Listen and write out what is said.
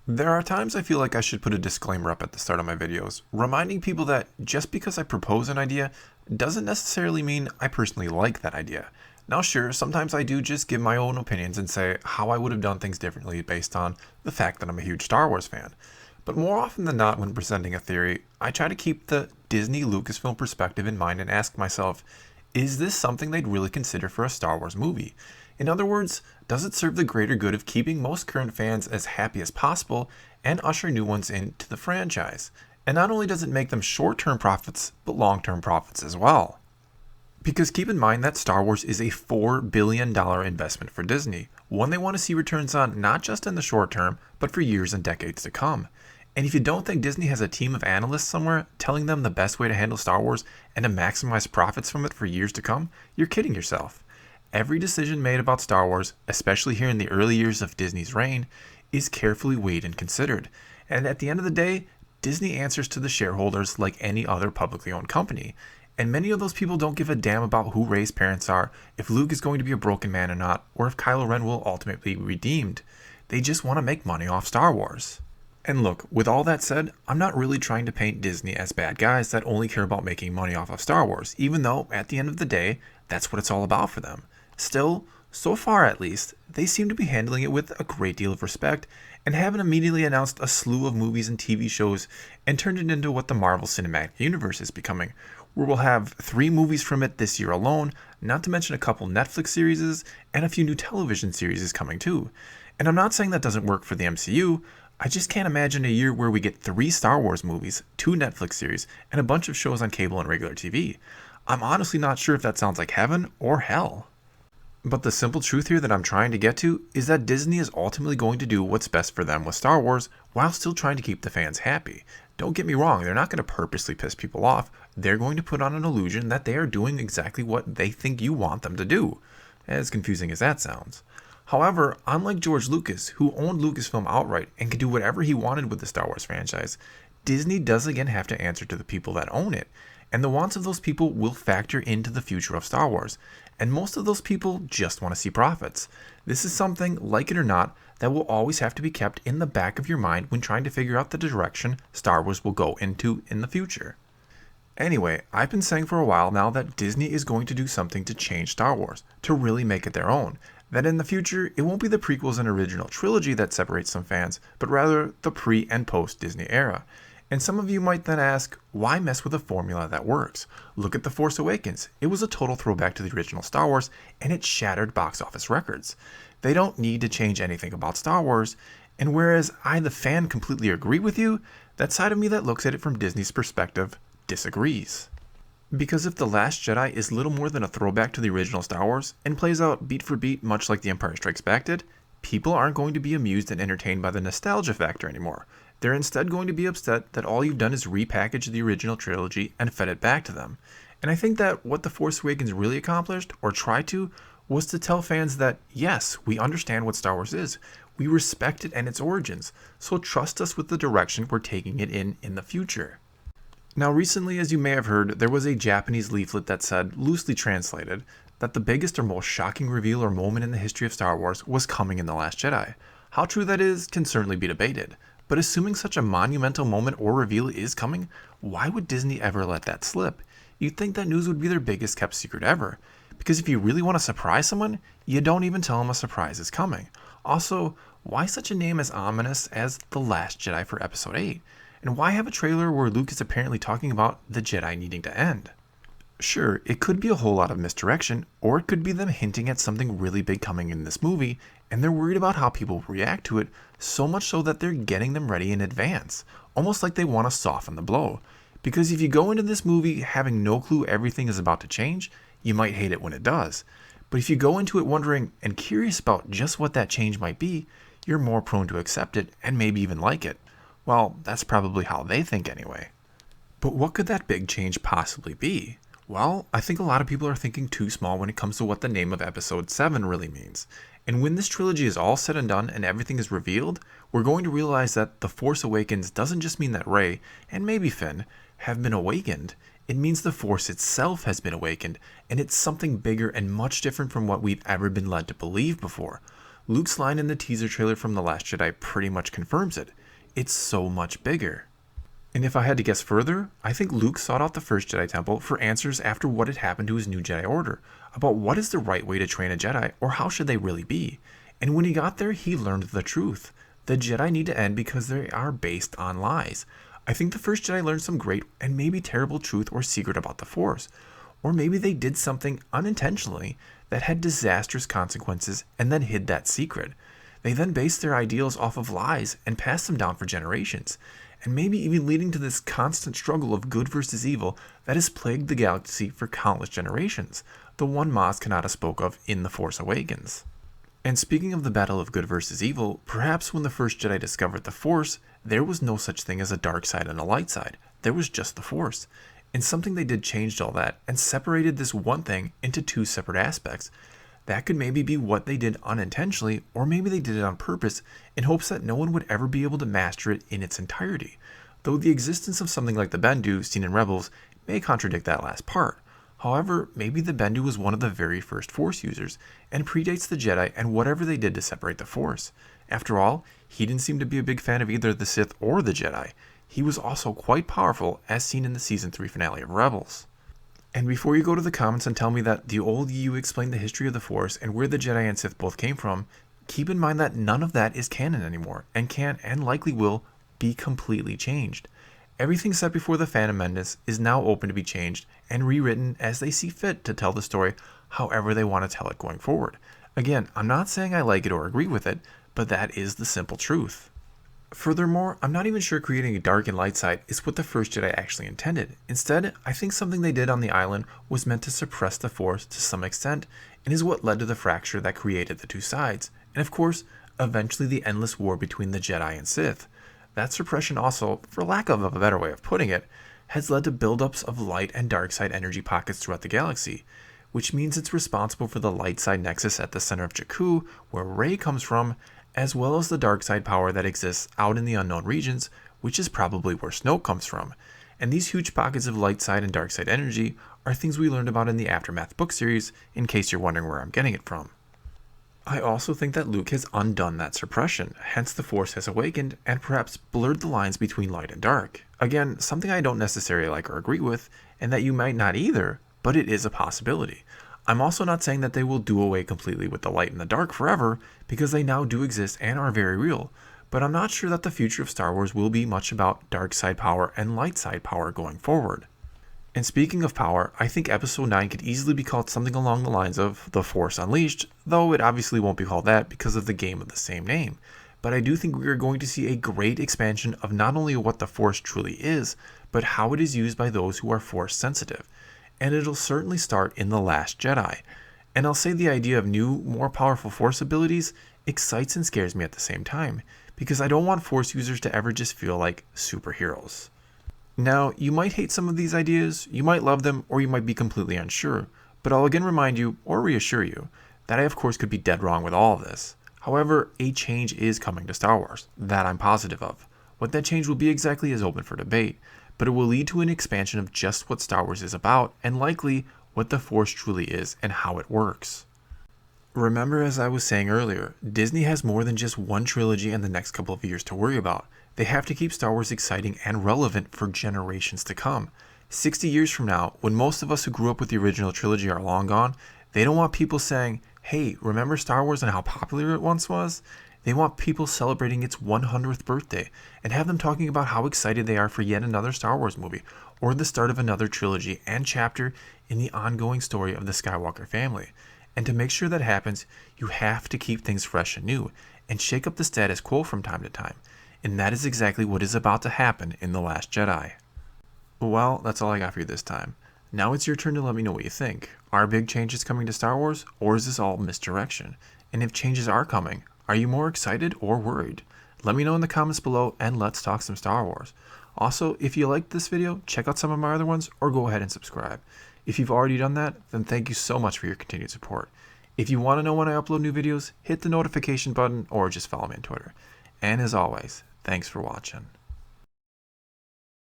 There are times I feel like I should put a disclaimer up at the start of my videos, reminding people that just because I propose an idea doesn't necessarily mean I personally like that idea. Now sure, sometimes I do just give my own opinions and say how I would have done things differently based on the fact that I'm a huge Star Wars fan. But more often than not when presenting a theory, I try to keep the Disney Lucasfilm perspective in mind and ask myself, is this something they'd really consider for a Star Wars movie? In other words, does it serve the greater good of keeping most current fans as happy as possible and usher new ones into the franchise? And not only does it make them short-term profits, but long-term profits as well. Because keep in mind that Star Wars is a $4 billion investment for Disney, one they want to see returns on not just in the short term, but for years and decades to come. And if you don't think Disney has a team of analysts somewhere telling them the best way to handle Star Wars and to maximize profits from it for years to come, you're kidding yourself. Every decision made about Star Wars, especially here in the early years of Disney's reign, is carefully weighed and considered. And at the end of the day, Disney answers to the shareholders like any other publicly owned company. And many of those people don't give a damn about who Rey's parents are, if Luke is going to be a broken man or not, or if Kylo Ren will ultimately be redeemed. They just want to make money off Star Wars. And look, with all that said, I'm not really trying to paint Disney as bad guys that only care about making money off of Star Wars, even though, at the end of the day, that's what it's all about for them. Still, so far at least, they seem to be handling it with a great deal of respect and haven't immediately announced a slew of movies and TV shows and turned it into what the Marvel Cinematic Universe is becoming, where we'll have 3 movies from it this year alone, not to mention a couple Netflix series and a few new television series coming too. And I'm not saying that doesn't work for the MCU, I just can't imagine a year where we get 3 Star Wars movies, 2 Netflix series, and a bunch of shows on cable and regular TV. I'm honestly not sure if that sounds like heaven or hell. But the simple truth here that I'm trying to get to is that Disney is ultimately going to do what's best for them with Star Wars while still trying to keep the fans happy. Don't get me wrong, they're not going to purposely piss people off. They're going to put on an illusion that they are doing exactly what they think you want them to do, as confusing as that sounds. However, unlike George Lucas, who owned Lucasfilm outright and could do whatever he wanted with the Star Wars franchise, Disney does again have to answer to the people that own it, and the wants of those people will factor into the future of Star Wars, and most of those people just want to see profits. This is something, like it or not, that will always have to be kept in the back of your mind when trying to figure out the direction Star Wars will go into in the future. Anyway, I've been saying for a while now that Disney is going to do something to change Star Wars, to really make it their own. That in the future, it won't be the prequels and original trilogy that separates some fans, but rather the pre- and post-Disney era. And some of you might then ask, why mess with a formula that works? Look at The Force Awakens. It was a total throwback to the original Star Wars, and it shattered box office records. They don't need to change anything about Star Wars, and whereas I, the fan, completely agree with you, that side of me that looks at it from Disney's perspective disagrees. Because if The Last Jedi is little more than a throwback to the original Star Wars, and plays out beat for beat much like The Empire Strikes Back did, people aren't going to be amused and entertained by the nostalgia factor anymore. They're instead going to be upset that all you've done is repackage the original trilogy and fed it back to them. And I think that what The Force Awakens really accomplished, or tried to, was to tell fans that, yes, we understand what Star Wars is. We respect it and its origins, so trust us with the direction we're taking it in the future. Now recently, as you may have heard, there was a Japanese leaflet that said, loosely translated, that the biggest or most shocking reveal or moment in the history of Star Wars was coming in The Last Jedi. How true that is can certainly be debated. But assuming such a monumental moment or reveal is coming, why would Disney ever let that slip? You'd think that news would be their biggest kept secret ever. Because if you really want to surprise someone, you don't even tell them a surprise is coming. Also, why such a name as ominous as The Last Jedi for Episode 8? And why have a trailer where Luke is apparently talking about the Jedi needing to end? Sure, it could be a whole lot of misdirection, or it could be them hinting at something really big coming in this movie, and they're worried about how people react to it, so much so that they're getting them ready in advance, almost like they want to soften the blow. Because if you go into this movie having no clue everything is about to change, you might hate it when it does. But if you go into it wondering and curious about just what that change might be, you're more prone to accept it and maybe even like it. Well, that's probably how they think anyway. But what could that big change possibly be? Well, I think a lot of people are thinking too small when it comes to what the name of Episode 7 really means. And when this trilogy is all said and done and everything is revealed, we're going to realize that The Force Awakens doesn't just mean that Rey, and maybe Finn, have been awakened. It means the Force itself has been awakened, and it's something bigger and much different from what we've ever been led to believe before. Luke's line in the teaser trailer from The Last Jedi pretty much confirms it. It's so much bigger. And if I had to guess further, I think Luke sought out the first Jedi Temple for answers after what had happened to his new Jedi Order, about what is the right way to train a Jedi, or how should they really be. And when he got there, he learned the truth. The Jedi need to end because they are based on lies. I think the first Jedi learned some great and maybe terrible truth or secret about the Force. Or maybe they did something unintentionally that had disastrous consequences and then hid that secret. They then based their ideals off of lies and passed them down for generations, and maybe even leading to this constant struggle of good versus evil that has plagued the galaxy for countless generations, the one Maz Kanata spoke of in The Force Awakens. And speaking of the battle of good versus evil, perhaps when the first Jedi discovered the Force, there was no such thing as a dark side and a light side. There was just the Force. And something they did changed all that and separated this one thing into two separate aspects. That could maybe be what they did unintentionally, or maybe they did it on purpose in hopes that no one would ever be able to master it in its entirety. Though the existence of something like the Bendu seen in Rebels may contradict that last part. However, maybe the Bendu was one of the very first Force users and predates the Jedi and whatever they did to separate the Force. After all, he didn't seem to be a big fan of either the Sith or the Jedi. He was also quite powerful, as seen in the Season 3 finale of Rebels. And before you go to the comments and tell me that the old you explained the history of the Force and where the Jedi and Sith both came from, keep in mind that none of that is canon anymore, and can, and likely will, be completely changed. Everything set before the Phantom Menace is now open to be changed and rewritten as they see fit to tell the story however they want to tell it going forward. Again, I'm not saying I like it or agree with it, but that is the simple truth. Furthermore, I'm not even sure creating a dark and light side is what the first Jedi actually intended. Instead, I think something they did on the island was meant to suppress the Force to some extent, and is what led to the fracture that created the two sides, and of course, eventually the endless war between the Jedi and Sith. That suppression also, for lack of a better way of putting it, has led to buildups of light and dark side energy pockets throughout the galaxy, which means it's responsible for the light side nexus at the center of Jakku, where Rey comes from, as well as the dark side power that exists out in the unknown regions, which is probably where Snoke comes from. And these huge pockets of light side and dark side energy are things we learned about in the Aftermath book series, in case you're wondering where I'm getting it from. I also think that Luke has undone that suppression, hence the Force has awakened and perhaps blurred the lines between light and dark. Again, something I don't necessarily like or agree with, and that you might not either, but it is a possibility. I'm also not saying that they will do away completely with the light and the dark forever, because they now do exist and are very real, but I'm not sure that the future of Star Wars will be much about dark side power and light side power going forward. And speaking of power, I think Episode 9 could easily be called something along the lines of The Force Unleashed, though it obviously won't be called that because of the game of the same name. But I do think we are going to see a great expansion of not only what the Force truly is, but how it is used by those who are Force sensitive. And it'll certainly start in The Last Jedi. And I'll say the idea of new, more powerful Force abilities excites and scares me at the same time, because I don't want Force users to ever just feel like superheroes. Now, you might hate some of these ideas, you might love them, or you might be completely unsure, but I'll again remind you, or reassure you, that I of course could be dead wrong with all of this. However, a change is coming to Star Wars, that I'm positive of. What that change will be exactly is open for debate, but it will lead to an expansion of just what Star Wars is about, and likely what the Force truly is and how it works. Remember, as I was saying earlier, Disney has more than just one trilogy and the next couple of years to worry about. They have to keep Star Wars exciting and relevant for generations to come. 60 years from now, when most of us who grew up with the original trilogy are long gone, they don't want people saying, hey, remember Star Wars and how popular it once was? They want people celebrating its 100th birthday and have them talking about how excited they are for yet another Star Wars movie or the start of another trilogy and chapter in the ongoing story of the Skywalker family. And to make sure that happens, you have to keep things fresh and new and shake up the status quo from time to time. And that is exactly what is about to happen in The Last Jedi. Well, that's all I got for you this time. Now it's your turn to let me know what you think. Are big changes coming to Star Wars, or is this all misdirection? And if changes are coming, are you more excited or worried? Let me know in the comments below, and let's talk some Star Wars. Also, if you liked this video, check out some of my other ones, or go ahead and subscribe. If you've already done that, then thank you so much for your continued support. If you want to know when I upload new videos, hit the notification button, or just follow me on Twitter. And as always, thanks for watching.